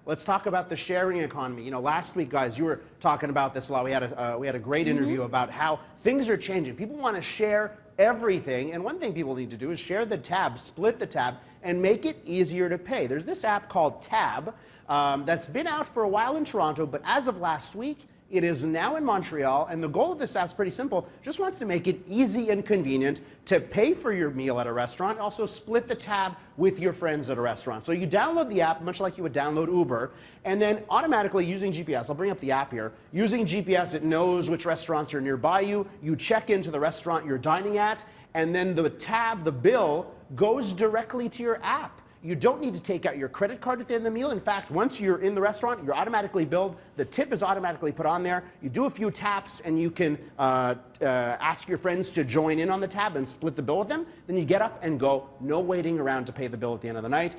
let's talk about the sharing economy. You know, last week, guys, you were talking about this a lot. We had a great interview about how things are changing. People want to share everything, and one thing people need to do is share the tab, split the tab, and make it easier to pay. There's this app called Tab that's been out for a while in Toronto, but as of last week, it is now in Montreal, and the goal of this app is pretty simple. Just wants to make it easy and convenient to pay for your meal at a restaurant, also split the tab with your friends at a restaurant. So you download the app, much like you would download Uber, and then automatically using GPS, I'll bring up the app here, using GPS, it knows which restaurants are nearby you. You check into the restaurant you're dining at, and then the tab, the bill, goes directly to your app. You don't need to take out your credit card at the end of the meal. In fact, once you're in the restaurant, you're automatically billed. The tip is automatically put on there. You do a few taps, and you can ask your friends to join in on the tab and split the bill with them. Then you get up and go. No waiting around to pay the bill at the end of the night.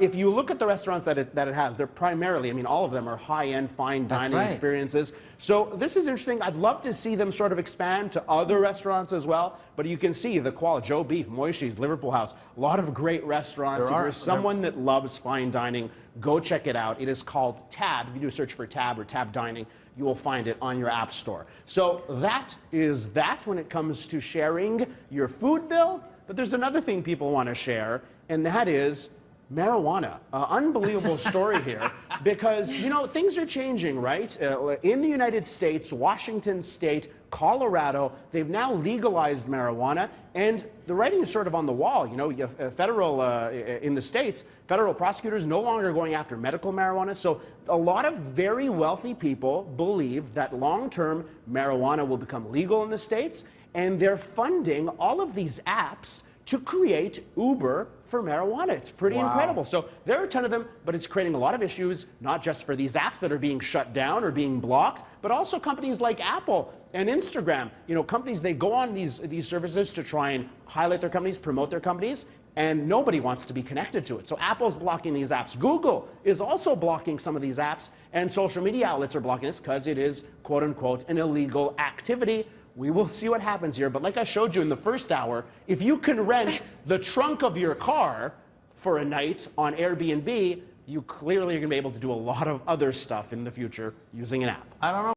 If you look at the restaurants that it has, they're primarily, I mean, all of them are high-end, fine dining experiences. So this is interesting. I'd love to see them sort of expand to other restaurants as well. But you can see the quality. Joe Beef, Moishi's, Liverpool House, a lot of great restaurants. If you're someone that loves fine dining, go check it out. It is called Tab. If you do a search for Tab or Tab Dining, you will find it on your app store. So that is that when it comes to sharing your food bill. But there's another thing people want to share, and that is marijuana. Unbelievable story here, because, you know, things are changing, right? In the United States, Washington State, Colorado, they've now legalized marijuana, and the writing is sort of on the wall. You know, you have federal, in the States, federal prosecutors no longer going after medical marijuana. So a lot of very wealthy people believe that long-term marijuana will become legal in the States, and they're funding all of these apps to create Uber for marijuana. It's pretty incredible. So there are a ton of them, but it's creating a lot of issues, not just for these apps that are being shut down or being blocked, but also companies like Apple and Instagram. You know, companies, they go on these services to try and highlight their companies, promote their companies, and nobody wants to be connected to it. So Apple's blocking these apps. Google is also blocking some of these apps, and social media outlets are blocking this because it is, quote unquote, an illegal activity. We will see what happens here, but like I showed you in the first hour, if you can rent the trunk of your car for a night on Airbnb, you clearly are going to be able to do a lot of other stuff in the future using an app. I don't know.